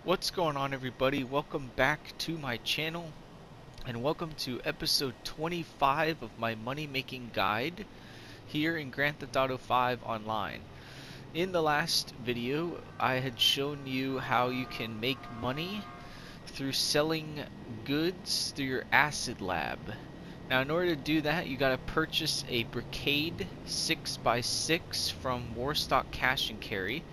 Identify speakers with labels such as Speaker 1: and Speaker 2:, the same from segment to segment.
Speaker 1: What's going on, everybody? Welcome back to my channel and welcome to episode 25 of my money making guide here in Grand Theft Auto 5 Online. In the last video I had shown you how you can make money through selling goods through your acid lab. Now in order to do that you gotta purchase a Brigade 6x6 from Warstock Cash and Carry.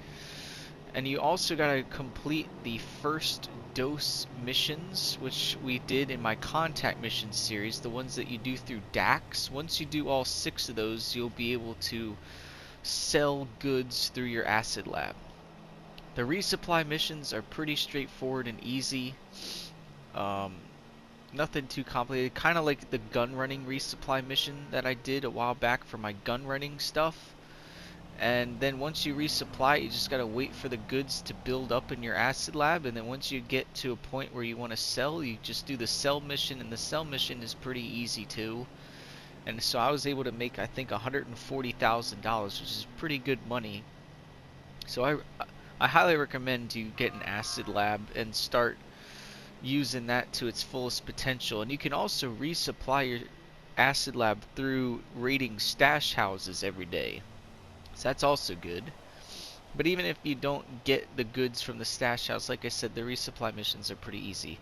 Speaker 1: And you also gotta complete the first dose missions, which we did in my contact mission series, the ones that you do through DAX. Once you do all 6 of those, you'll be able to sell goods through your acid lab. The resupply missions are pretty straightforward and easy. Nothing too complicated, kind of like the gun running resupply mission that I did a while back for my gun running stuff. And then once you resupply, you just gotta wait for the goods to build up in your acid lab, and then once you get to a point where you want to sell, you just do the sell mission, and the sell mission is pretty easy too. And so I was able to make, I think, $140,000, which is pretty good money. So I highly recommend you get an acid lab and start using that to its fullest potential. And you can also resupply your acid lab through raiding stash houses every day. So that's also good. But even if you don't get the goods from the stash house, like I said, the resupply missions are pretty easy.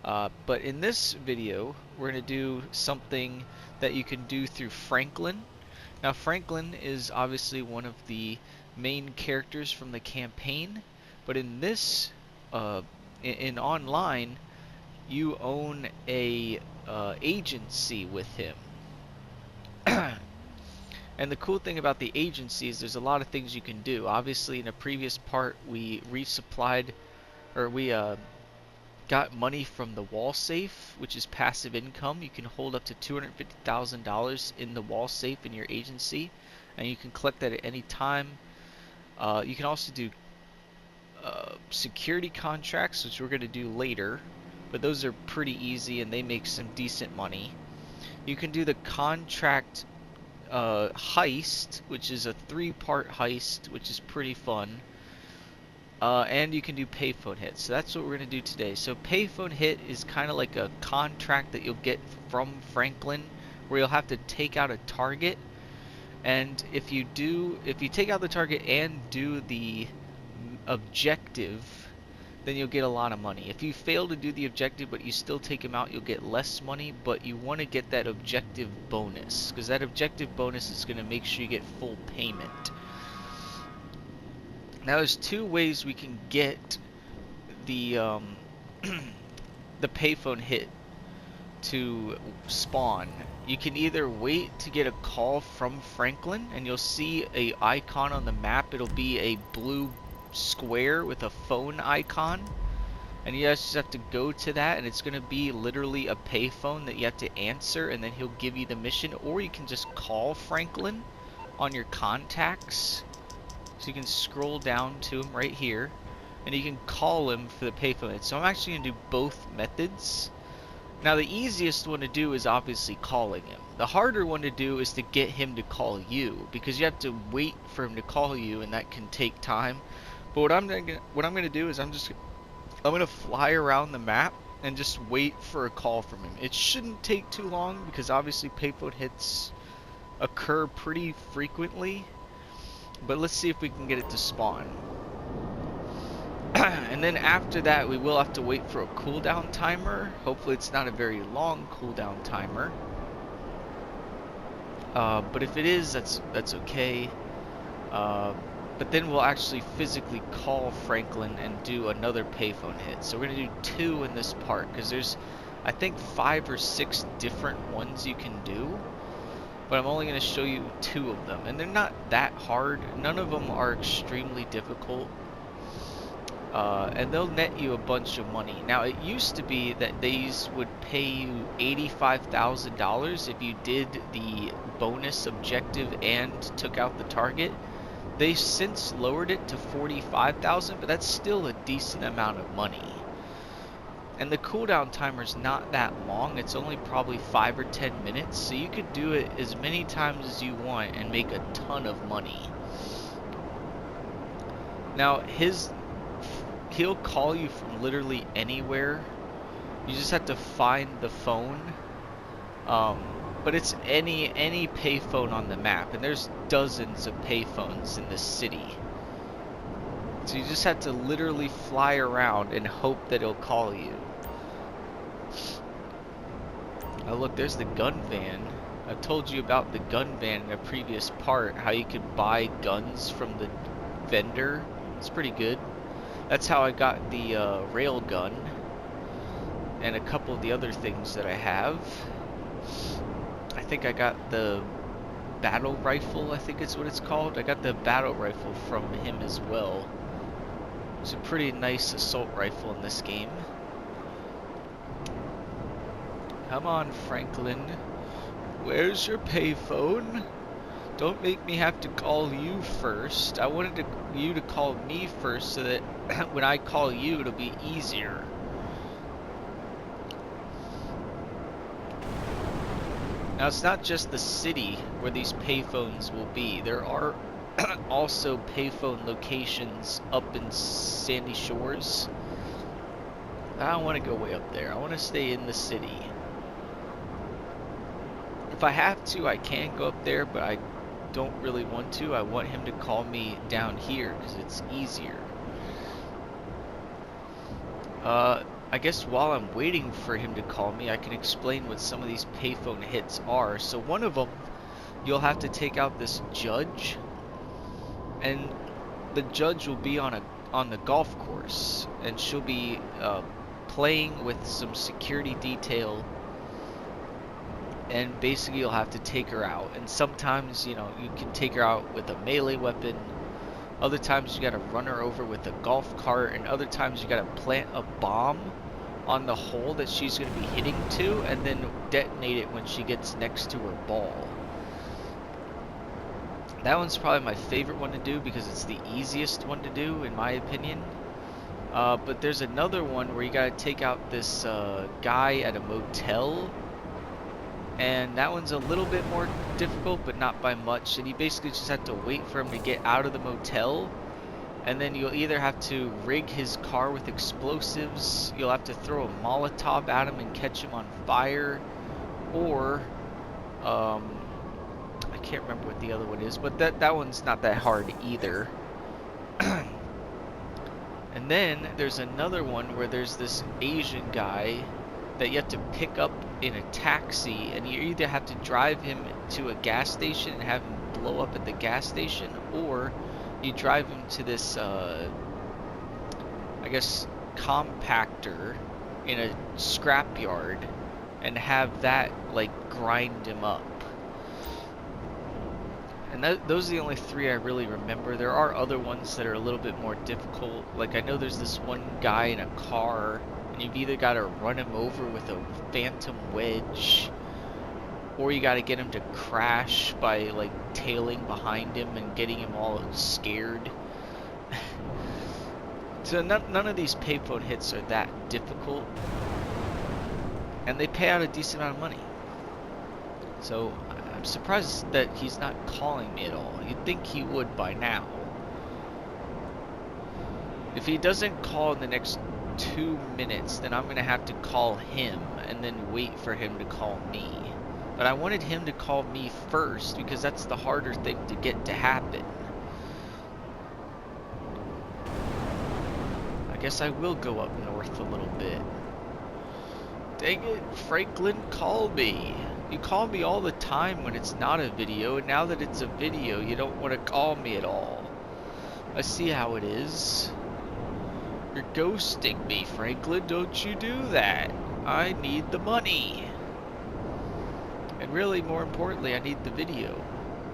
Speaker 1: But in this video, we're going to do something that you can do through Franklin. Now Franklin is obviously one of the main characters from the campaign, but in this, in online, you own a agency with him. And the cool thing about the agency is there's a lot of things you can do. Obviously, in a previous part, we resupplied, or we got money from the wall safe, which is passive income. You can hold up to $250,000 in the wall safe in your agency, and you can collect that at any time. You can also do security contracts, which we're going to do later, but those are pretty easy and they make some decent money. You can do the contract heist, which is a 3-part heist, which is pretty fun. And you can do payphone hits. So that's what we're going to do today. So payphone hit is kind of like a contract that you'll get from Franklin, where you'll have to take out a target. And if you take out the target and do the objective, then you'll get a lot of money. If you fail to do the objective but you still take him out, you'll get less money, but you want to get that objective bonus, because that objective bonus is going to make sure you get full payment. Now there's 2 ways we can get the the payphone hit to spawn. You can either wait to get a call from Franklin, and you'll see a icon on the map. It'll be a blue square with a phone icon, and you guys just have to go to that, and it's going to be literally a payphone that you have to answer, and then he'll give you the mission. Or you can just call Franklin on your contacts. So you can scroll down to him right here, and you can call him for the payphone. So I'm actually going to do both methods. Now the easiest one to do is obviously calling him. The harder one to do is to get him to call you, because you have to wait for him to call you, and that can take time. But what I'm gonna do is I'm gonna fly around the map and just wait for a call from him. It shouldn't take too long, because obviously payphone hits occur pretty frequently. But let's see if we can get it to spawn. And then after that, we will have to wait for a cooldown timer. Hopefully it's not a very long cooldown timer. But if it is, that's okay. But then we'll actually physically call Franklin and do another payphone hit. So we're going to do 2 in this part, because there's, I think, 5 or 6 different ones you can do. But I'm only going to show you 2 of them. And they're not that hard. None of them are extremely difficult. And they'll net you a bunch of money. Now, it used to be that these would pay you $85,000 if you did the bonus objective and took out the target. They've since lowered it to $45,000, but that's still a decent amount of money. And the cooldown timer is not that long. It's only probably 5 or 10 minutes, so you could do it as many times as you want and make a ton of money. Now he'll call you from literally anywhere. You just have to find the phone. But it's any payphone on the map, and there's dozens of payphones in this city. So you just have to literally fly around and hope that he'll call you. Oh look, there's the gun van. I told you about the gun van in a previous part, how you could buy guns from the vendor. It's pretty good. That's how I got the rail gun and a couple of the other things that I have. I think I got the battle rifle, I think it's what it's called. I got the battle rifle from him as well. It's a pretty nice assault rifle in this game. Come on, Franklin. Where's your payphone? Don't make me have to call you first. I wanted you to call me first so that when I call you, it'll be easier. Now, it's not just the city where these payphones will be. There are also payphone locations up in Sandy Shores. I don't want to go way up there. I want to stay in the city. If I have to, I can go up there, but I don't really want to. I want him to call me down here because it's easier. I guess while I'm waiting for him to call me, I can explain what some of these payphone hits are. So one of them, you'll have to take out this judge, and the judge will be on the golf course, and she'll be playing with some security detail, and basically you'll have to take her out. And sometimes, you know, you can take her out with a melee weapon. Other times you gotta run her over with a golf cart, and other times you gotta plant a bomb on the hole that she's gonna be hitting to, and then detonate it when she gets next to her ball. That one's probably my favorite one to do because it's the easiest one to do, in my opinion. But there's another one where you gotta take out this guy at a motel, and that one's a little bit more difficult, but not by much. And you basically just have to wait for him to get out of the motel, and then you'll either have to rig his car with explosives, you'll have to throw a Molotov at him and catch him on fire, or I can't remember what the other one is, but that one's not that hard either. And then there's another one where there's this Asian guy that you have to pick up in a taxi, and you either have to drive him to a gas station and have him blow up at the gas station, or you drive him to this I guess compactor in a scrapyard and have that like grind him up. And those are the only three I really remember. There are other ones that are a little bit more difficult. Like I know there's this one guy in a car, and you've either got to run him over with a phantom wedge, or you got to get him to crash by like tailing behind him and getting him all scared. So none of these payphone hits are that difficult, and they pay out a decent amount of money. So I'm surprised that he's not calling me at all. You'd think he would by now. If he doesn't call in the next 2 minutes, then I'm gonna have to call him and then wait for him to call me. But I wanted him to call me first because that's the harder thing to get to happen. I guess I will go up north a little bit. Dang it, Franklin, call me. You call me all the time when it's not a video, and now that it's a video, you don't want to call me at all. I see how it is. You're ghosting me, Franklin. Don't you do that. I need the money. And really, more importantly, I need the video.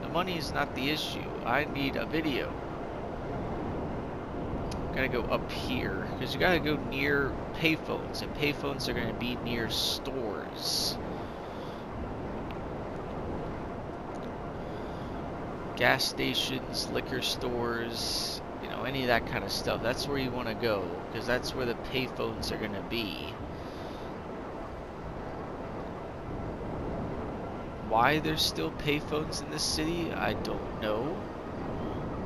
Speaker 1: The money is not the issue. I need a video. Gotta go up here, because you gotta go near payphones, and payphones are gonna be near stores. Gas stations, liquor stores, you know, any of that kind of stuff. That's where you want to go, because that's where the payphones are going to be. Why there's still payphones in this city, I don't know,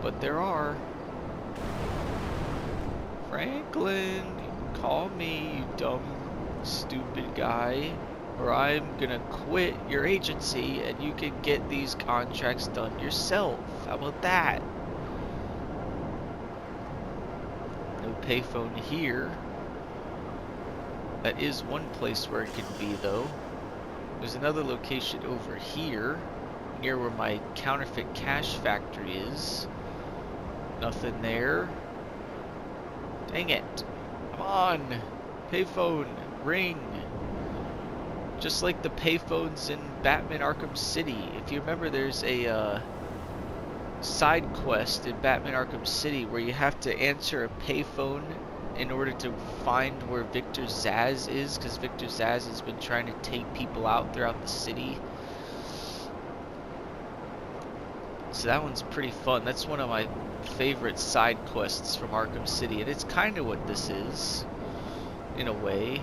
Speaker 1: but there are. Franklin, call me, you dumb, stupid guy, or I'm gonna quit your agency and you can get these contracts done yourself. How about that? No payphone here. That is one place where it can be, though. There's another location over here, near where my counterfeit cash factory is. Nothing there. Dang it. Come on. Payphone. Ring. Just like the payphones in Batman Arkham City. If you remember, there's a side quest in Batman Arkham City where you have to answer a payphone in order to find where Victor Zsasz is, because Victor Zsasz has been trying to take people out throughout the city. So that one's pretty fun. That's one of my favorite side quests from Arkham City, and it's kind of what this is, in a way,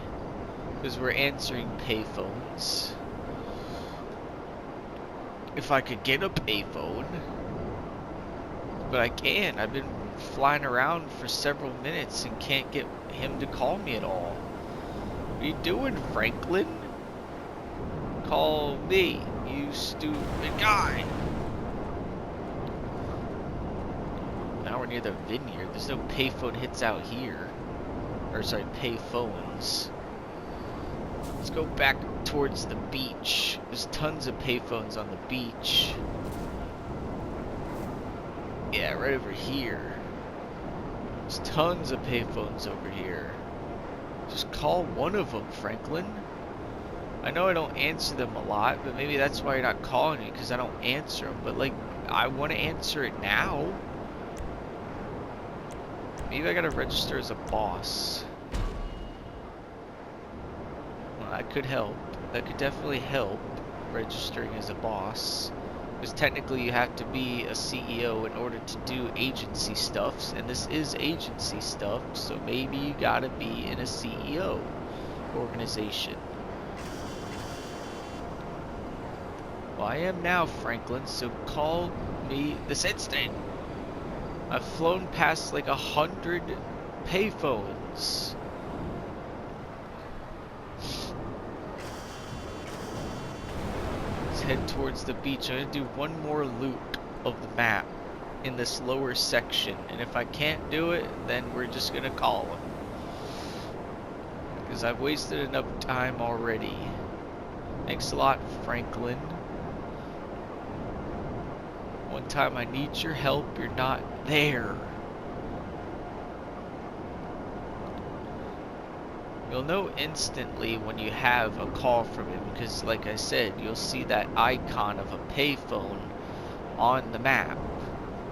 Speaker 1: because we're answering payphones. If I could get a payphone, but I can't. I've been flying around for several minutes and can't get him to call me at all. What are you doing, Franklin? Call me, you stupid guy. Now we're near the vineyard. There's no payphone hits out here. Or sorry, payphones. Let's go back towards the beach. There's tons of payphones on the beach. Yeah, right over here. There's tons of payphones over here. Just call one of them, Franklin. I know I don't answer them a lot, but maybe that's why you're not calling me, because I don't answer them. But, like, I want to answer it now. Maybe I gotta register as a boss. Well, that could help. That could definitely help, registering as a boss. Because technically you have to be a CEO in order to do agency stuff, and this is agency stuff, so maybe you gotta be in a CEO organization. Well, I am now, Franklin, so call me this instant. I've flown past like 100 payphones. Head towards the beach. I'm gonna do one more loop of the map in this lower section, and if I can't do it, then we're just gonna call him, because I've wasted enough time already. Thanks a lot, Franklin. One time I need your help, you're not there. You'll know instantly when you have a call from him, because like I said, you'll see that icon of a payphone on the map,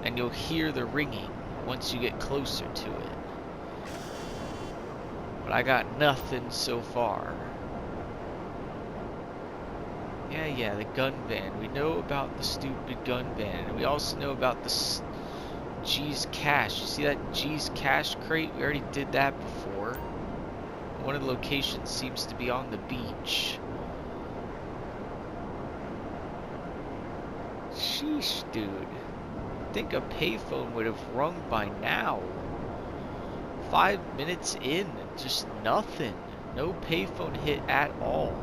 Speaker 1: and you'll hear the ringing once you get closer to it. But I got nothing so far. Yeah, the gun van. We know about the stupid gun van, and we also know about the G's Cash. You see that G's Cash crate? We already did that before. One of the locations seems to be on the beach. Sheesh, dude. I think a payphone would have rung by now. 5 minutes in, just nothing. No payphone hit at all.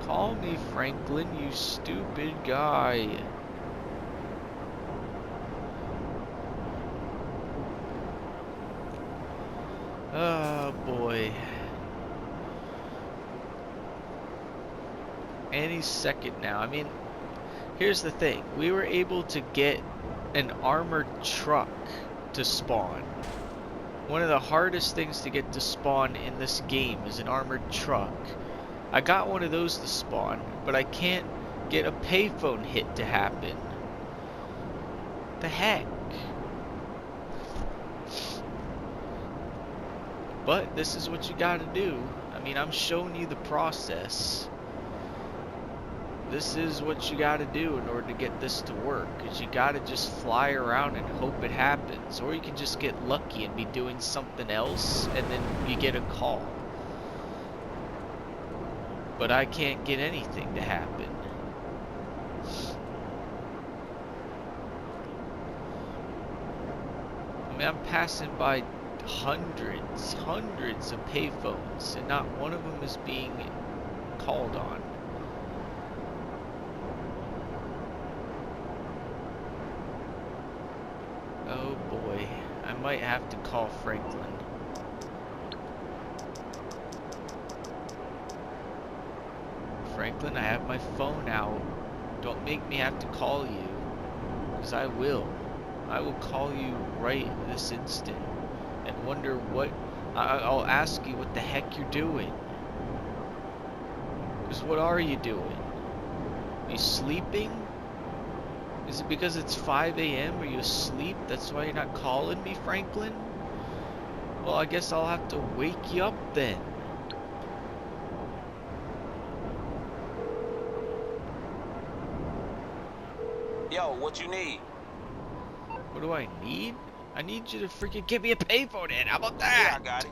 Speaker 1: Call me, Franklin, you stupid guy. Oh boy. Any second now. I mean, here's the thing. We were able to get an armored truck to spawn. One of the hardest things to get to spawn in this game is an armored truck. I got one of those to spawn, but I can't get a payphone hit to happen. The heck? But this is what you gotta do. I mean, I'm showing you the process. This is what you gotta do in order to get this to work. Is you gotta just fly around and hope it happens. Or you can just get lucky and be doing something else, and then you get a call. But I can't get anything to happen. mean, I'm passing by hundreds of payphones, and not one of them is being called on. Oh boy, I might have to call Franklin. Franklin, I have my phone out. Don't make me have to call you, because I will. I will call you right this instant and wonder what... I'll ask you what the heck you're doing. Because what are you doing? Are you sleeping? Is it because it's 5 a.m.? Are you asleep? That's why you're not calling me, Franklin? Well, I guess I'll have to wake you up then.
Speaker 2: Yo, what you need?
Speaker 1: What do I need? I need you to freaking give me a payphone in. How about that?
Speaker 2: Yeah, I got it.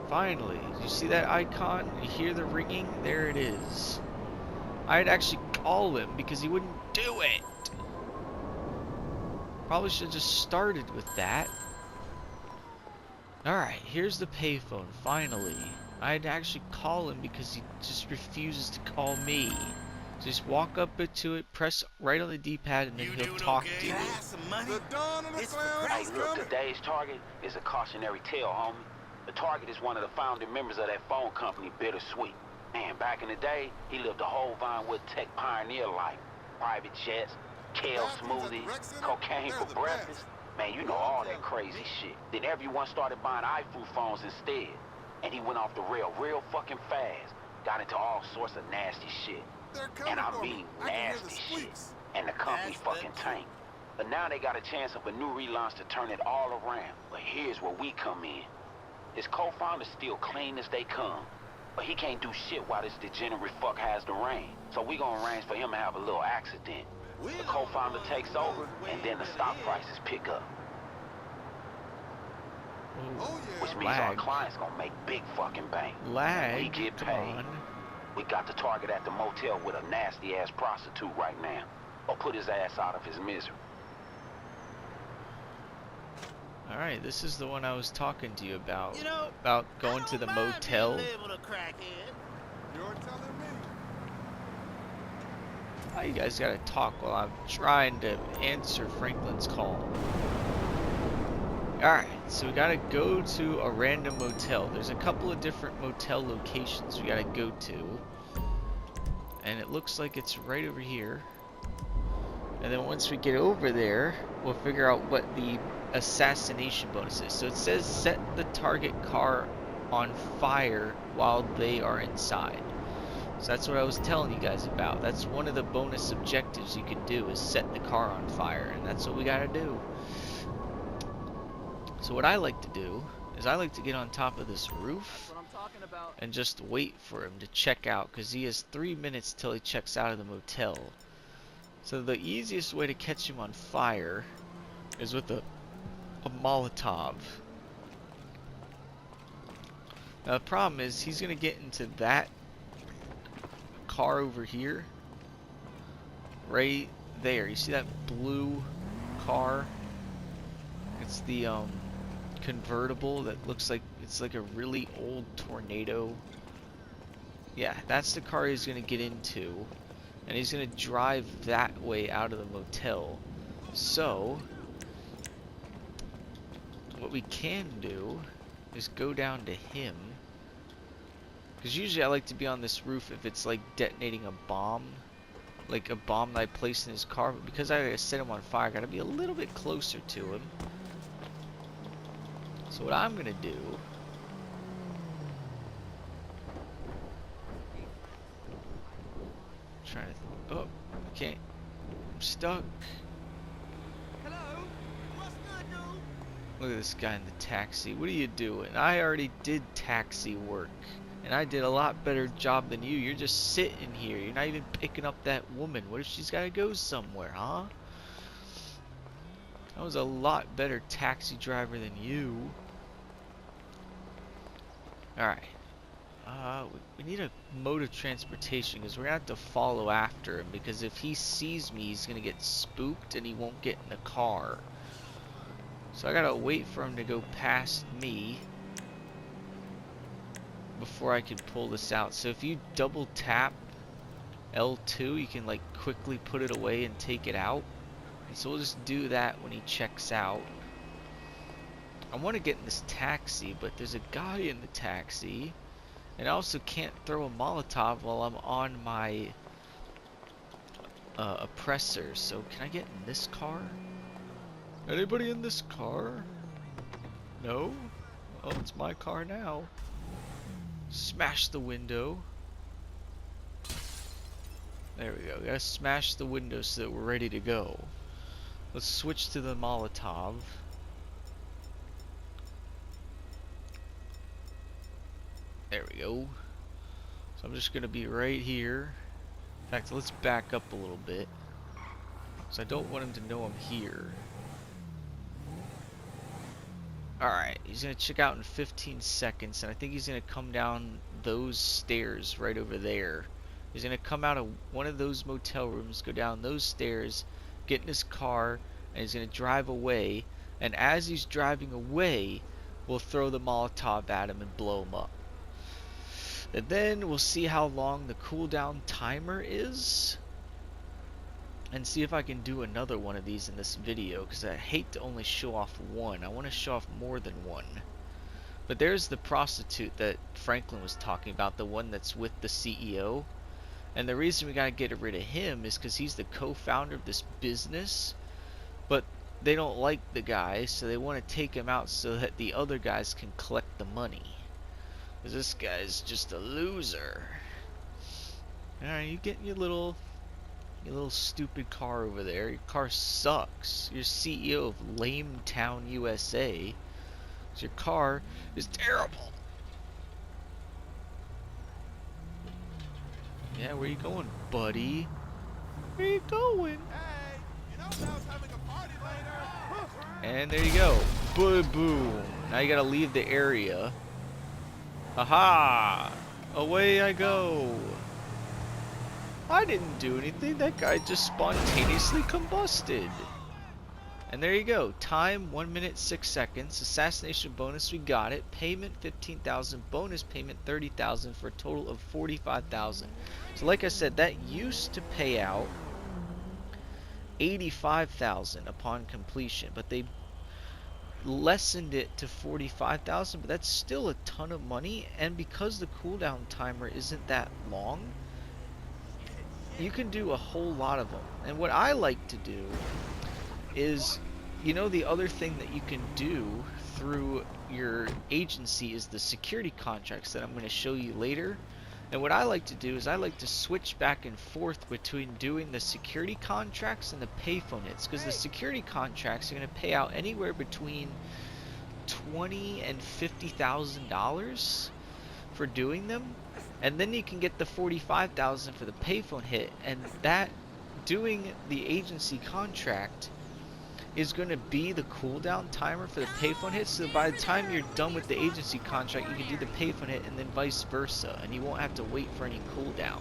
Speaker 1: Finally, you see that icon? You hear the ringing? There it is. I'd actually call him because he wouldn't do it. Probably should have just started with that. Alright, here's the payphone, finally. I'd actually call him because he just refuses to call me. Just walk up to it, press right on the D-pad, and then he'll talk to you.
Speaker 2: The dawn of the clown is coming. Look, today's target is a cautionary tale, homie. The target is one of the founding members of that phone company, Bittersweet. Man, back in the day, he lived a whole Vinewood tech pioneer life. Private jets, kale smoothies, cocaine for breakfast. Man, you know all that crazy shit. Then everyone started buying iPhone phones instead. And he went off the rail real fucking fast. Got into all sorts of nasty shit. And I mean nasty shit. And the company fucking tanked. But now they got a chance of a new relaunch to turn it all around. But here's where we come in. His co-founder's still clean as they come. But he can't do shit while this degenerate fuck has the reign. So we gonna arrange for him to have a little accident. The co-founder takes over, and then the stock prices pick up. Which means our client's gonna make big fucking bank.
Speaker 1: Lag,
Speaker 2: we get paid. We got the target at the motel with a nasty ass prostitute right now. Or put his ass out of his misery.
Speaker 1: Alright, this is the one I was talking to you about. You know, about going to the motel.
Speaker 2: You're telling me.
Speaker 1: Oh, you guys gotta talk while I'm trying to answer Franklin's call. Alright, so we gotta go to a random motel. There's a couple of different motel locations we gotta go to. And it looks like it's right over here. And then once we get over there, we'll figure out what the assassination bonus is. So it says set the target car on fire while they are inside. So that's what I was telling you guys about. That's one of the bonus objectives you can do, is set the car on fire. And that's what we gotta do. So what I like to do is I like to get on top of this roof and just wait for him to check out, because he has 3 minutes till he checks out of the motel. So the easiest way to catch him on fire is with a Molotov. Now the problem is he's gonna get into that car over here, right there. You see that blue car? It's the convertible that looks like it's like a really old tornado. Yeah, that's the car he's gonna get into, and he's gonna drive that way out of the motel. So what we can do is go down to him, because usually I like to be on this roof if it's like detonating a bomb, like a bomb that I placed in his car. But because I set him on fire, I gotta be a little bit closer to him. So what I'm gonna do, oh, I can't, I'm stuck. Look at this guy in the taxi. What are you doing? I already did taxi work, and I did a lot better job than you. You're just sitting here. You're not even picking up that woman. What if she's got to go somewhere, huh? I was a lot better taxi driver than you. Alright. We need a mode of transportation because we're gonna have to follow after him, because if he sees me he's gonna get spooked and he won't get in the car. So I gotta wait for him to go past me before I can pull this out. So if you double tap L2 you can like quickly put it away and take it out. And so we'll just do that when he checks out. I want to get in this taxi, but there's a guy in the taxi. And I also can't throw a Molotov while I'm on my oppressor. So can I get in this car? Anybody in this car? No? Oh, it's my car now. Smash the window. There we go. We gotta smash the window so that we're ready to go. Let's switch to the Molotov. There we go. So I'm just gonna be right here. In fact, let's back up a little bit. So I don't want him to know I'm here. Alright, he's gonna check out in 15 seconds, and I think he's gonna come down those stairs right over there. He's gonna come out of one of those motel rooms, go down those stairs, get in his car, and he's gonna drive away. And as he's driving away, we'll throw the Molotov at him and blow him up. And then we'll see how long the cooldown timer is, and see if I can do another one of these in this video, because I hate to only show off one. I want to show off more than one. But there's the prostitute that Franklin was talking about, the one that's with the CEO. And the reason we gotta get rid of him is because he's the co-founder of this business, but they don't like the guy, so they want to take him out so that the other guys can collect the money. Because this guy's just a loser. Alright, you get in your little stupid car over there. Your car sucks. You're CEO of Lametown, USA. Your car is terrible. Yeah, where you going, buddy? Where you going?
Speaker 3: Hey, you know Sal's having a party later.
Speaker 1: And there you go. Boom. Now you gotta leave the area. Aha! Away I go. I didn't do anything. That guy just spontaneously combusted. And there you go. Time 1 minute 6 seconds. Assassination bonus, we got it. Payment 15,000. Bonus payment 30,000 for a total of 45,000. So like I said, that used to pay out 85,000 upon completion, but they lessened it to 45,000, but that's still a ton of money. And because the cooldown timer isn't that long, you can do a whole lot of them. And what I like to do is, you know, the other thing that you can do through your agency is the security contracts that I'm going to show you later. And what I like to do is I like to switch back and forth between doing the security contracts and the payphone hits, because the security contracts are going to pay out anywhere between $20,000 and $50,000 for doing them, and then you can get the 45,000 for the payphone hit. And that, doing the agency contract, is going to be the cooldown timer for the payphone hit. So by the time you're done with the agency contract, you can do the payphone hit and then vice versa, and you won't have to wait for any cooldown.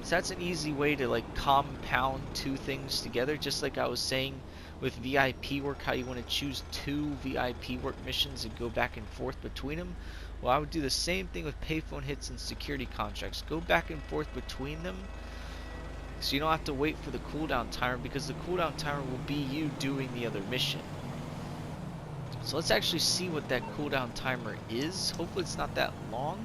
Speaker 1: So that's an easy way to like compound two things together, just like I was saying with VIP work, how you want to choose 2 VIP work missions and go back and forth between them. Well, I would do the same thing with payphone hits and security contracts. Go back and forth between them, so you don't have to wait for the cooldown timer, because the cooldown timer will be you doing the other mission. So let's actually see what that cooldown timer is. Hopefully it's not that long.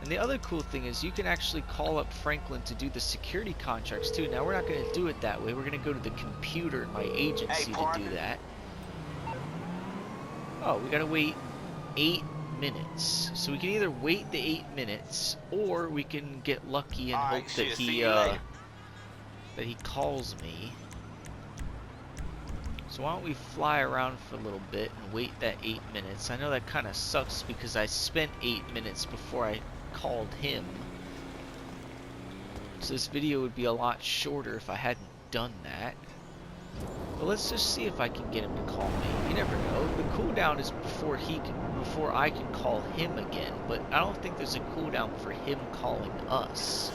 Speaker 1: And the other cool thing is you can actually call up Franklin to do the security contracts too. Now we're not going to do it that way. We're going to go to the computer in my agency to do that. Oh, we got to wait 8 minutes. So we can either wait the 8 minutes, or we can get lucky and hope that he calls me. So why don't we fly around for a little bit and wait that 8 minutes. I know that kind of sucks because I spent 8 minutes before I called him. So this video would be a lot shorter if I hadn't done that. But let's just see if I can get him to call me. You never know. The cooldown is before I can call him again, but I don't think there's a cooldown for him calling us.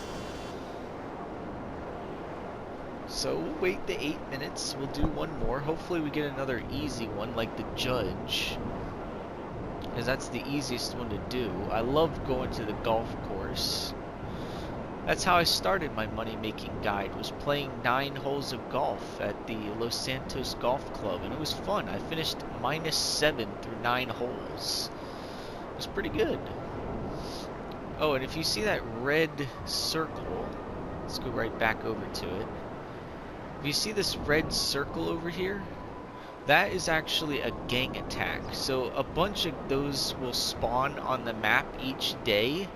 Speaker 1: So we'll wait the 8 minutes. We'll do one more. Hopefully we get another easy one like the judge, because that's the easiest one to do. I love going to the golf course. That's how I started my money-making guide, was playing 9 holes of golf at the Los Santos Golf Club, and it was fun. I finished -7 through 9 holes. It was pretty good. Oh, and if you see that red circle, let's go right back over to it. If you see this red circle over here, that is actually a gang attack. So a bunch of those will spawn on the map each day,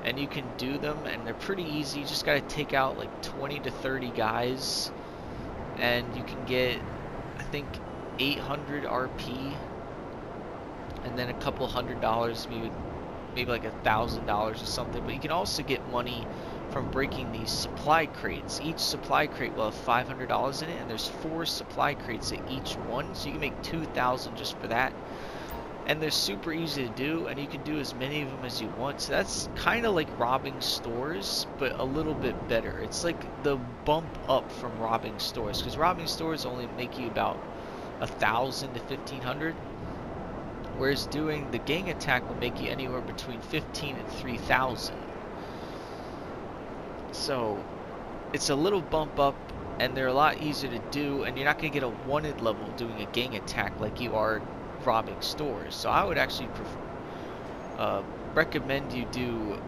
Speaker 1: and you can do them, and they're pretty easy. You just gotta take out like 20 to 30 guys, and you can get, I think, 800 RP, and then a couple $100, maybe like $1,000 or something. But you can also get money from breaking these supply crates. Each supply crate will have $500 in it, and there's 4 supply crates at each one, so you can make 2,000 just for that. And they're super easy to do, and you can do as many of them as you want. So that's kind of like robbing stores, but a little bit better. It's like the bump up from robbing stores, because robbing stores only make you about 1,000 to 1,500, whereas doing the gang attack will make you anywhere between 15 and 3,000. So it's a little bump up, and they're a lot easier to do, and you're not going to get a wanted level doing a gang attack like you are robbing stores. So I would actually recommend you do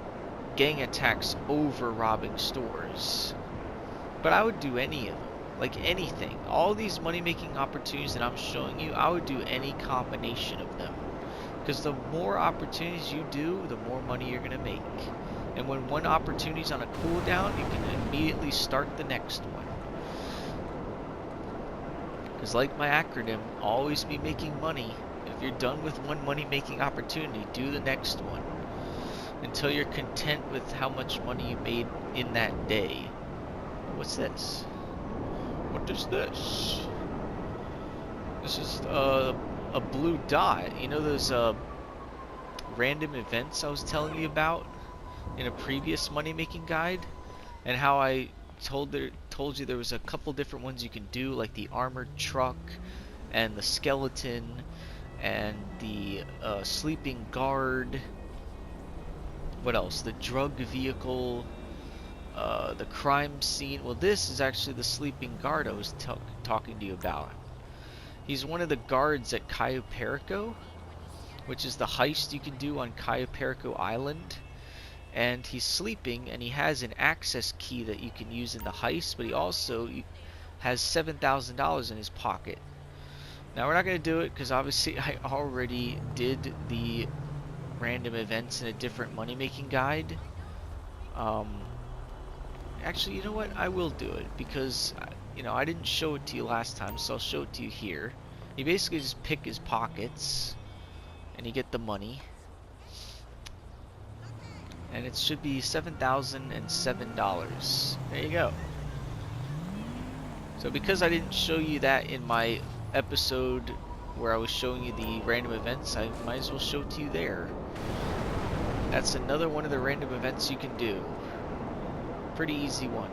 Speaker 1: gang attacks over robbing stores. But I would do any of them, like anything. All these money-making opportunities that I'm showing you, I would do any combination of them. Because the more opportunities you do, the more money you're going to make. And when one opportunity is on a cooldown, you can immediately start the next one. Because like my acronym, always be making money. If you're done with one money-making opportunity, do the next one. Until you're content with how much money you made in that day. What's this? What is this? This is a blue dot. You know those random events I was telling you about in a previous money-making guide? And how I told you there was a couple different ones you can do, like the armored truck and the skeleton and the sleeping guard. What else? The drug vehicle, the crime scene. Well, this is actually the sleeping guard I was talking to you about. He's one of the guards at Cayo Perico, which is the heist you can do on Cayo Perico Island. And he's sleeping, and he has an access key that you can use in the heist, but he also has $7,000 in his pocket. Now we're not going to do it because obviously I already did the random events in a different money-making guide. Actually, you know what? I will do it because, you know, I didn't show it to you last time, so I'll show it to you here. You basically just pick his pockets, and you get the money. And it should be $7,007. There you go. So because I didn't show you that in my episode where I was showing you the random events, I might as well show it to you there. That's another one of the random events you can do. Pretty easy one.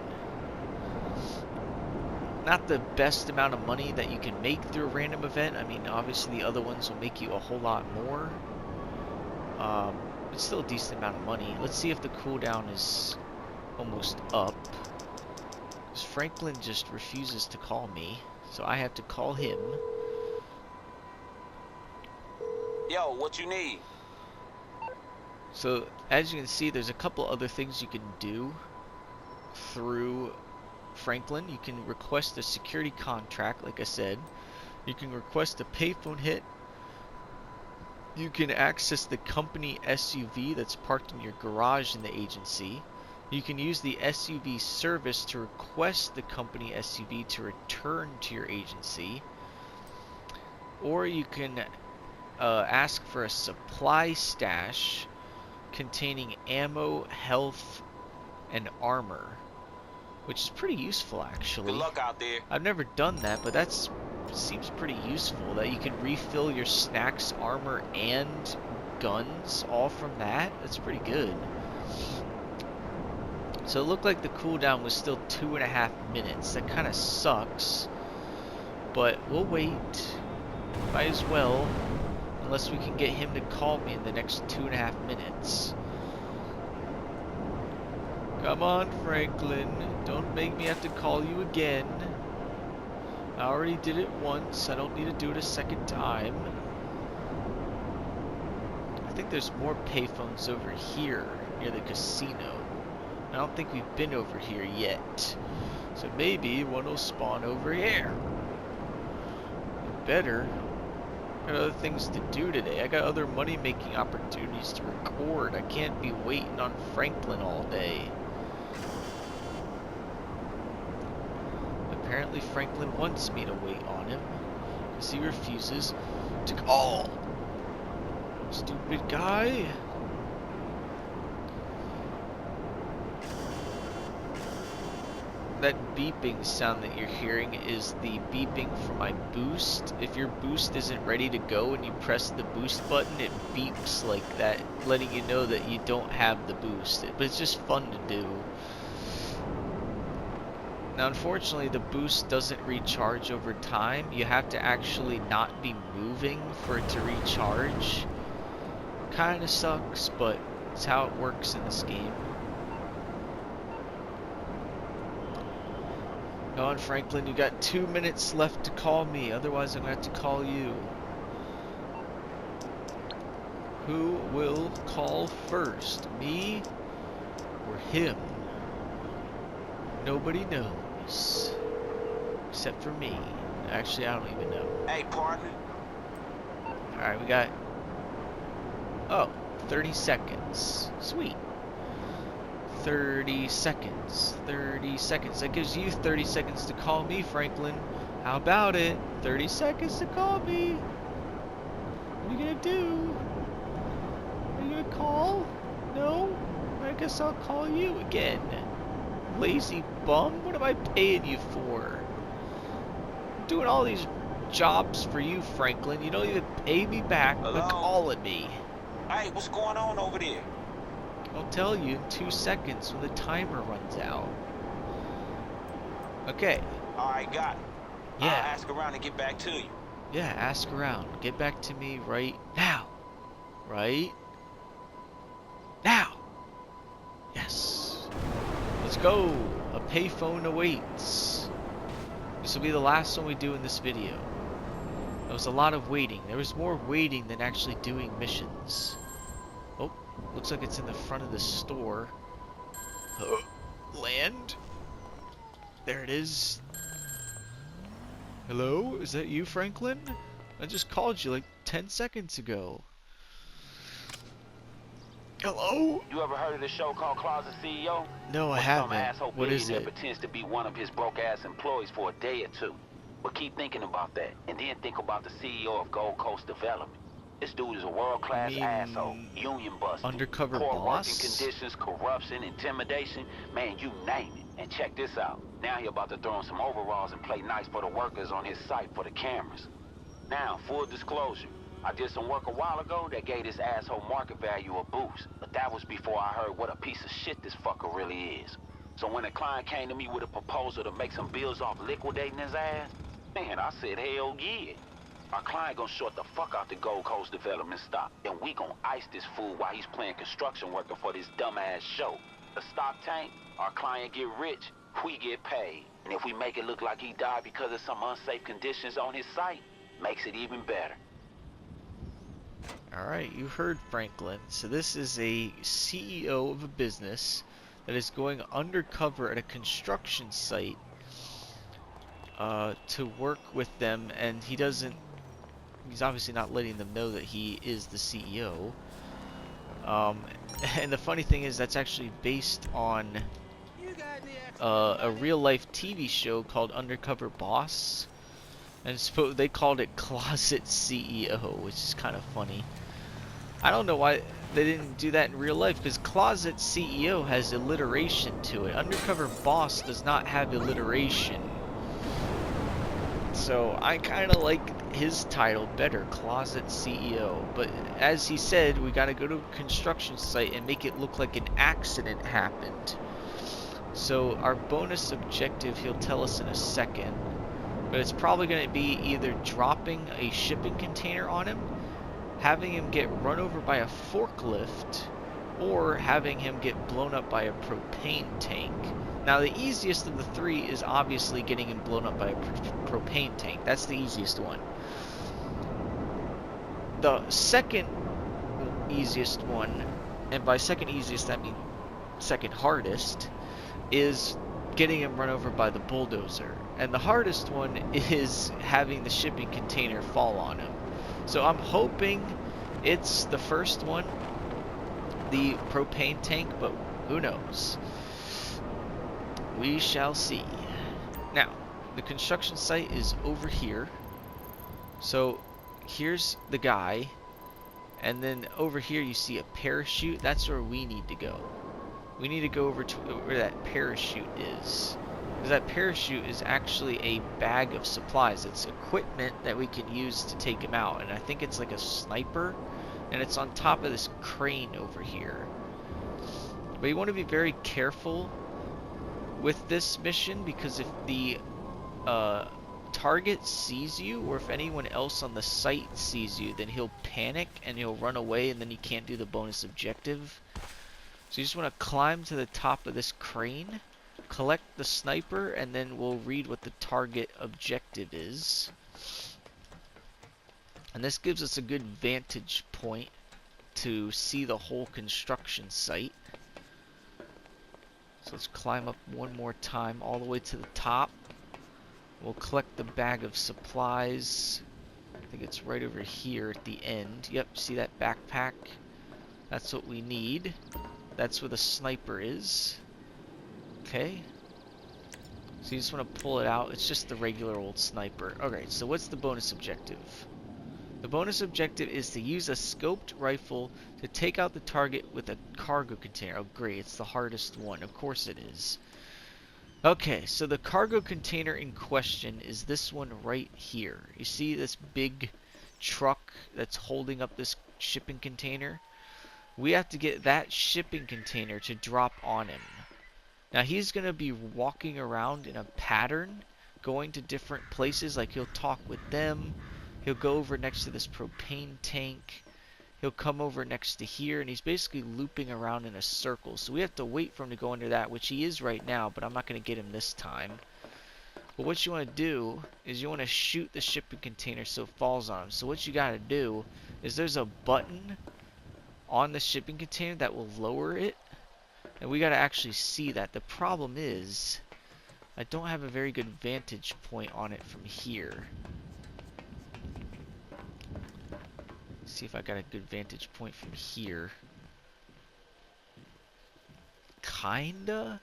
Speaker 1: Not the best amount of money that you can make through a random event. I mean, obviously the other ones will make you a whole lot more. It's still a decent amount of money. Let's see if the cooldown is almost up. Because Franklin just refuses to call me, so I have to call him.
Speaker 2: Yo, what you need?
Speaker 1: So, as you can see, there's a couple other things you can do through Franklin. You can request a security contract, like I said. You can request a payphone hit. You can access the company SUV that's parked in your garage in the agency. You can use the SUV service to request the company SUV to return to your agency. Or you can ask for a supply stash containing ammo, health, and armor, which is pretty useful actually.
Speaker 2: Good luck out there.
Speaker 1: I've never done that, but that's seems pretty useful that you can refill your snacks, armor, and guns all from that. That's pretty good. So it looked like the cooldown was still 2.5 minutes. That kind of sucks, but we'll wait. Might as well, unless we can get him to call me in the next 2.5 minutes. Come on, Franklin. Don't make me have to call you again. I already did it once. I don't need to do it a second time. I think there's more payphones over here near the casino. I don't think we've been over here yet. So maybe one will spawn over here. Better. Got other things to do today. I got other money-making opportunities to record. I can't be waiting on Franklin all day. Apparently Franklin wants me to wait on him, because he refuses to call. Stupid guy. That beeping sound that you're hearing is the beeping for my boost. If your boost isn't ready to go and you press the boost button, it beeps like that, letting you know that you don't have the boost. But it's just fun to do. Now, unfortunately, the boost doesn't recharge over time. You have to actually not be moving for it to recharge. Kinda sucks, but it's how it works in this game. Go on, Franklin, you got 2 minutes left to call me, otherwise I'm gonna have to call you. Who will call first, me or him? Nobody knows, except for me. Actually, I don't even know.
Speaker 2: Hey, partner.
Speaker 1: Alright, we got, 30 seconds. Sweet. 30 seconds. 30 seconds. That gives you 30 seconds to call me, Franklin. How about it? 30 seconds to call me. What are you gonna do? Are you gonna call? No? I guess I'll call you again. Lazy bum? What am I paying you for? I'm doing all these jobs for you, Franklin. You don't even pay me back by calling me.
Speaker 2: Hey, what's going on over there?
Speaker 1: I'll tell you in 2 seconds when the timer runs out. Okay.
Speaker 2: Alright, got it.
Speaker 1: Yeah.
Speaker 2: I'll ask around and get back to you.
Speaker 1: Yeah, ask around. Get back to me right now. Right now. Yes. Let's go. A payphone awaits. This will be the last one we do in this video. There was a lot of waiting. There was more waiting than actually doing missions. Oh, looks like it's in the front of the store. Land. There it is. Hello? Is that you, Franklin? I just called you like 10 seconds ago. Hello?
Speaker 2: You ever heard of this show called Closet CEO?
Speaker 1: No, I
Speaker 2: Some
Speaker 1: haven't.
Speaker 2: asshole
Speaker 1: What is
Speaker 2: billionaire
Speaker 1: it?
Speaker 2: pretends to be one of his broke-ass employees for a day or two. But keep thinking about that, and then think about the CEO of Gold Coast Development. This dude is a world-class
Speaker 1: You mean
Speaker 2: asshole, union-busting,
Speaker 1: undercover
Speaker 2: poor
Speaker 1: boss?
Speaker 2: working conditions, corruption, intimidation, man, you name it. And check this out. Now he about to throw on some overalls and play nice for the workers on his site for the cameras. Now, full disclosure, I did some work a while ago that gave this asshole market value a boost, but that was before I heard what a piece of shit this fucker really is. So when a client came to me with a proposal to make some bills off liquidating his ass, man, I said, hell yeah. Our client gonna short the fuck out the Gold Coast Development stock, and we gonna ice this fool while he's playing construction worker for this dumbass show. The stock tank, our client get rich, we get paid. And if we make it look like he died because of some unsafe conditions on his site, makes it even better.
Speaker 1: Alright, you heard Franklin. So this is a CEO of a business that is going undercover at a construction site to work with them, and he's obviously not letting them know that he is the CEO. And the funny thing is that's actually based on a real-life TV show called Undercover Boss, and they called it Closet CEO, which is kind of funny. I don't know why they didn't do that in real life, because Closet CEO has alliteration to it. Undercover Boss does not have alliteration. So I kind of like his title better, Closet CEO. But as he said, we got to go to a construction site and make it look like an accident happened. So our bonus objective, he'll tell us in a second, but it's probably going to be either dropping a shipping container on him, having him get run over by a forklift, or having him get blown up by a propane tank. Now, the easiest of the three is obviously getting him blown up by a propane tank. That's the easiest one. The second easiest one, and by second easiest I mean second hardest, is getting him run over by the bulldozer. And the hardest one is having the shipping container fall on him. So I'm hoping it's the first one, the propane tank, but who knows? We shall see. Now, the construction site is over here. So here's the guy, and then over here you see a parachute. That's where we need to go. We need to go over to where that parachute is. Because that parachute is actually a bag of supplies. It's equipment that we can use to take him out. And I think it's like a sniper. And it's on top of this crane over here. But you want to be very careful with this mission, because if the target sees you, or if anyone else on the site sees you, then he'll panic and he'll run away, and then you can't do the bonus objective. So you just want to climb to the top of this crane, collect the sniper, and then we'll read what the target objective is. And this gives us a good vantage point to see the whole construction site. So let's climb up one more time all the way to the top. We'll collect the bag of supplies. I think it's right over here at the end. Yep, see that backpack? That's what we need. That's where the sniper is. Okay. So you just want to pull it out. It's just the regular old sniper. Alright, so what's the bonus objective? The bonus objective is to use a scoped rifle to take out the target with a cargo container. Oh great, it's the hardest one. Of course it is. Okay, so the cargo container in question is this one right here. You see this big truck that's holding up this shipping container? We have to get that shipping container to drop on him. Now he's going to be walking around in a pattern, going to different places, like he'll talk with them. He'll go over next to this propane tank. He'll come over next to here, and he's basically looping around in a circle. So we have to wait for him to go under that, which he is right now, but I'm not going to get him this time. But what you want to do is you want to shoot the shipping container so it falls on him. So what you got to do is there's a button on the shipping container that will lower it, and we got to actually see that. The problem is I don't have a very good vantage point on it from here. See if I got a good vantage point from here. Kinda.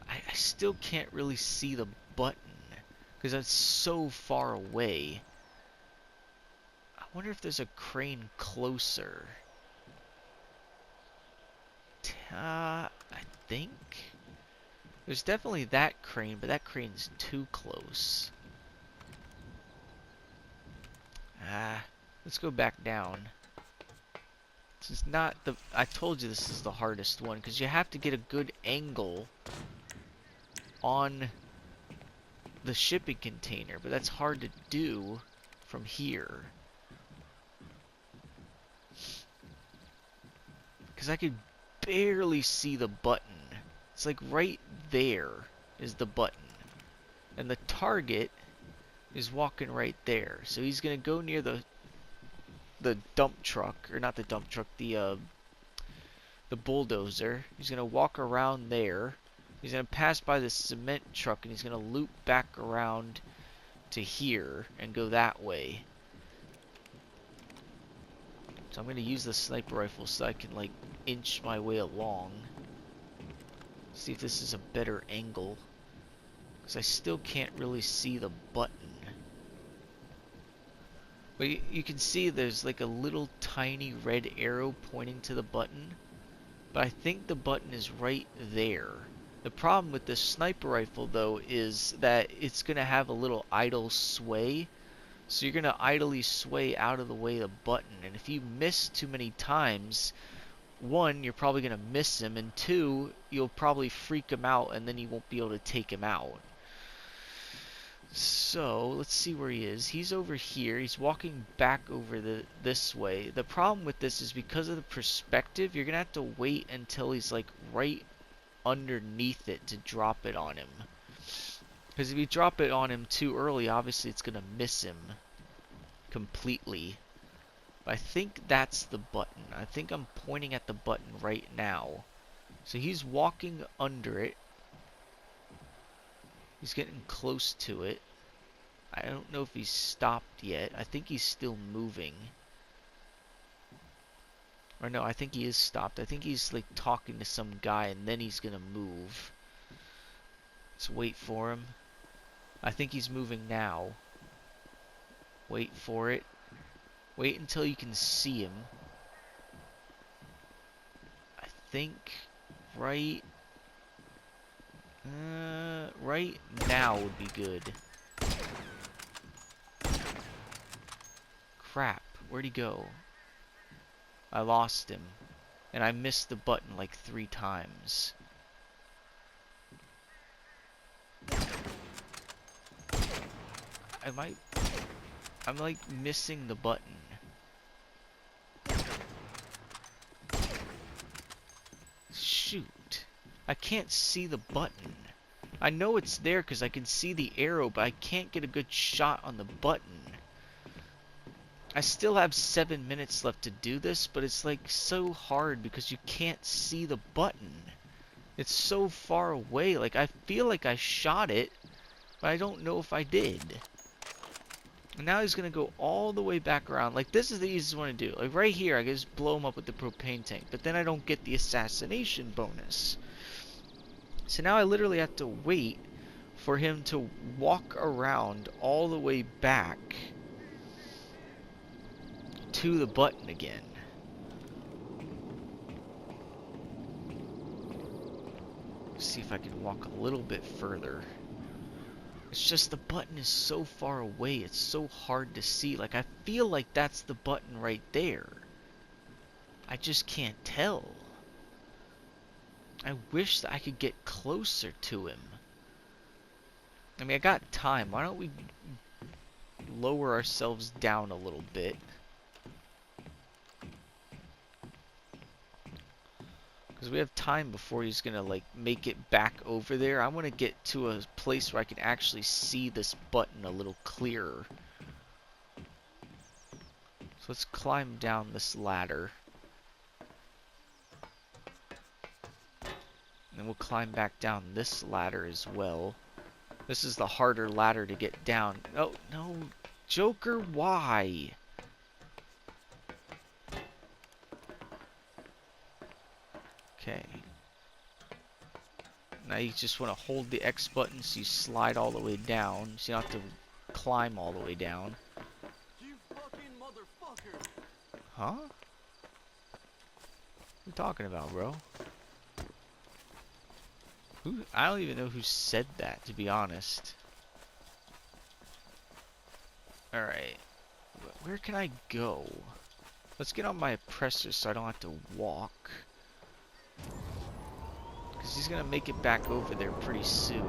Speaker 1: I still can't really see the button because it's so far away. I wonder if there's a crane closer. I think there's definitely that crane, but that crane's too close. Let's go back down. This is not the... I told you this is the hardest one, because you have to get a good angle on the shipping container, but that's hard to do from here. Because I could barely see the button. It's like right there is the button. And the target is walking right there. So he's going to go near the dump truck, or not the dump truck, the bulldozer. He's going to walk around there. He's going to pass by the cement truck, and he's going to loop back around to here and go that way. So I'm going to use the sniper rifle so I can, like, inch my way along. See if this is a better angle. Because I still can't really see the button. But you can see there's like a little tiny red arrow pointing to the button. But I think the button is right there. The problem with this sniper rifle though is that it's going to have a little idle sway. So you're going to idly sway out of the way of the button. And if you miss too many times, one, you're probably going to miss him. And two, you'll probably freak him out and then you won't be able to take him out. So, let's see where he is. He's over here. He's walking back over this way. The problem with this is because of the perspective, you're going to have to wait until he's like right underneath it to drop it on him. Because if you drop it on him too early, obviously it's going to miss him completely. But I think that's the button. I think I'm pointing at the button right now. So he's walking under it. He's getting close to it. I don't know if he's stopped yet. I think he's still moving. Or no, I think he is stopped. I think he's like talking to some guy and then he's gonna move. Let's wait for him. I think he's moving now. Wait for it. Wait until you can see him. I think right now would be good. Crap, where'd he go? I lost him. And I missed the button like 3 times. I'm like missing the button. Shoot. I can't see the button. I know it's there because I can see the arrow, but I can't get a good shot on the button. I still have 7 minutes left to do this, but it's like so hard because you can't see the button. It's so far away. Like I feel like I shot it, but I don't know if I did. And now he's gonna go all the way back around. Like this is the easiest one to do. Like right here, I can just blow him up with the propane tank, but then I don't get the assassination bonus. So now I literally have to wait for him to walk around all the way back to the button again. See if I can walk a little bit further. It's just the button is so far away, it's so hard to see. Like I feel like that's the button right there. I just can't tell. I wish that I could get closer to him. I mean, I got time. Why don't we lower ourselves down a little bit? Because we have time before he's going to, like, make it back over there. I want to get to a place where I can actually see this button a little clearer. So let's climb down this ladder. And then we'll climb back down this ladder as well. This is the harder ladder to get down. Oh, no. Joker, why? Okay. Now you just want to hold the X button so you slide all the way down. So you don't have to climb all the way down.
Speaker 3: You fucking motherfucker!
Speaker 1: Huh? What are you talking about, bro? I don't even know who said that, to be honest. Alright. Where can I go? Let's get on my oppressor so I don't have to walk. Because he's going to make it back over there pretty soon.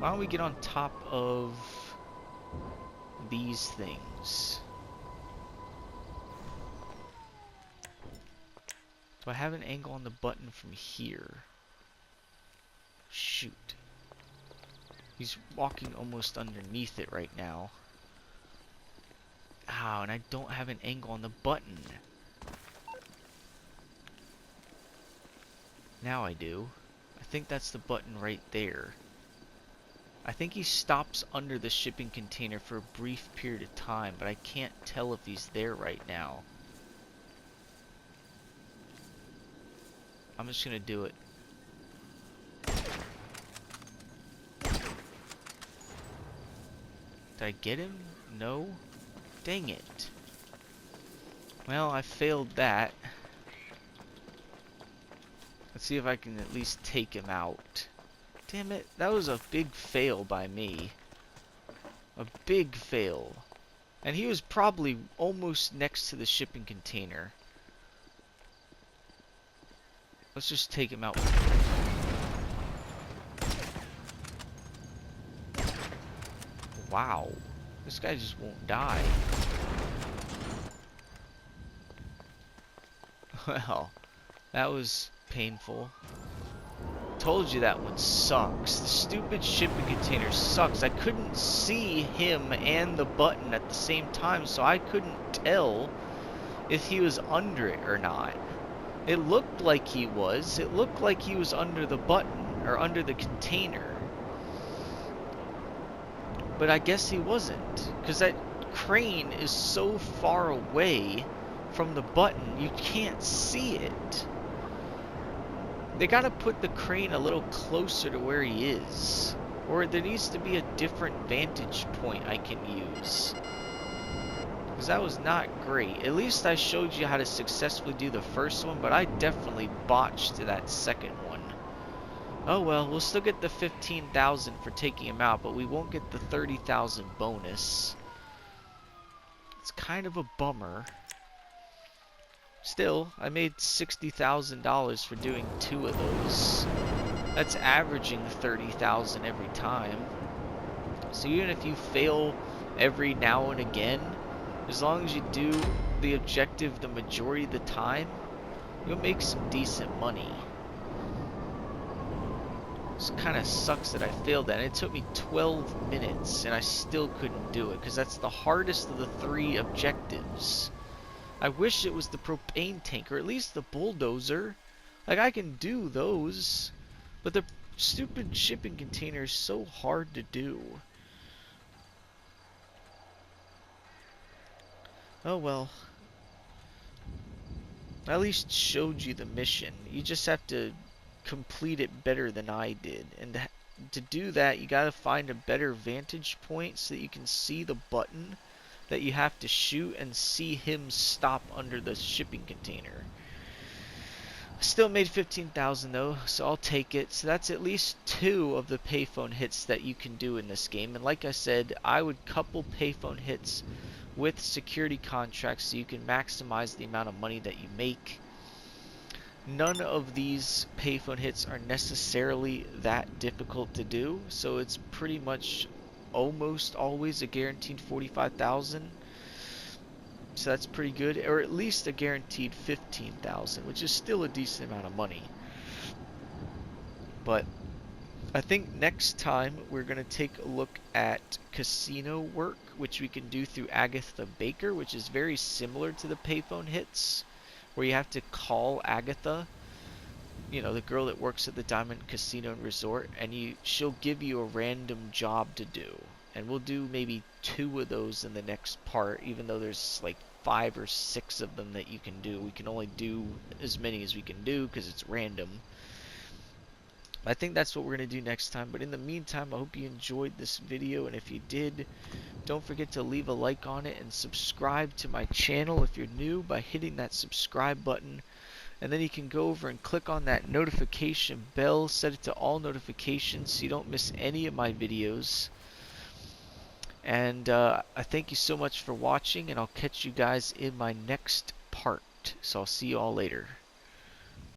Speaker 1: Why don't we get on top of these things? Do I have an angle on the button from here? Shoot. He's walking almost underneath it right now. Ow, and I don't have an angle on the button. Now I do. I think that's the button right there. I think he stops under the shipping container for a brief period of time, but I can't tell if he's there right now. I'm just gonna do it. Did I get him? No? Dang it. Well, I failed that. Let's see if I can at least take him out. Damn it, that was a big fail by me. A big fail. And he was probably almost next to the shipping container. Let's just take him out. Wow. This guy just won't die. Well, that was painful. Told you that one sucks. The stupid shipping container sucks. I couldn't see him and the button at the same time, so I couldn't tell if he was under it or not. It looked like he was. It looked like he was under the button, or under the container. But I guess he wasn't, because that crane is so far away from the button, you can't see it. They gotta put the crane a little closer to where he is. Or there needs to be a different vantage point I can use. Because that was not great. At least I showed you how to successfully do the first one, but I definitely botched that second one. Oh well, we'll still get the 15,000 for taking him out, but we won't get the 30,000 bonus. It's kind of a bummer. Still, I made $60,000 for doing 2 of those. That's averaging 30,000 every time. So even if you fail every now and again, as long as you do the objective the majority of the time, you'll make some decent money. It kind of sucks that I failed that. And it took me 12 minutes and I still couldn't do it, because that's the hardest of the 3 objectives. I wish it was the propane tank, or at least the bulldozer. Like, I can do those, but the stupid shipping container is so hard to do. Oh well. I at least showed you the mission. You just have to complete it better than I did. And to do that, you gotta find a better vantage point so that you can see the button that you have to shoot and see him stop under the shipping container. Still made 15,000 though, so I'll take it. So that's at least 2 of the payphone hits that you can do in this game. And like I said, I would couple payphone hits with security contracts so you can maximize the amount of money that you make. None of these payphone hits are necessarily that difficult to do, so it's pretty much almost always a guaranteed 45,000. So that's pretty good, or at least a guaranteed 15,000, which is still a decent amount of money. But I think next time we're going to take a look at casino work, which we can do through Agatha Baker, which is very similar to the payphone hits, where you have to call Agatha, you know, the girl that works at the Diamond Casino and Resort, and she'll give you a random job to do. And we'll do maybe 2 of those in the next part, even though there's like 5 or 6 of them that you can do. We can only do as many as we can do because it's random. I think that's what we're going to do next time. But in the meantime, I hope you enjoyed this video. And if you did, don't forget to leave a like on it and subscribe to my channel if you're new by hitting that subscribe button. And then you can go over and click on that notification bell, set it to all notifications so you don't miss any of my videos. And I thank you so much for watching, and I'll catch you guys in my next part. So I'll see you all later.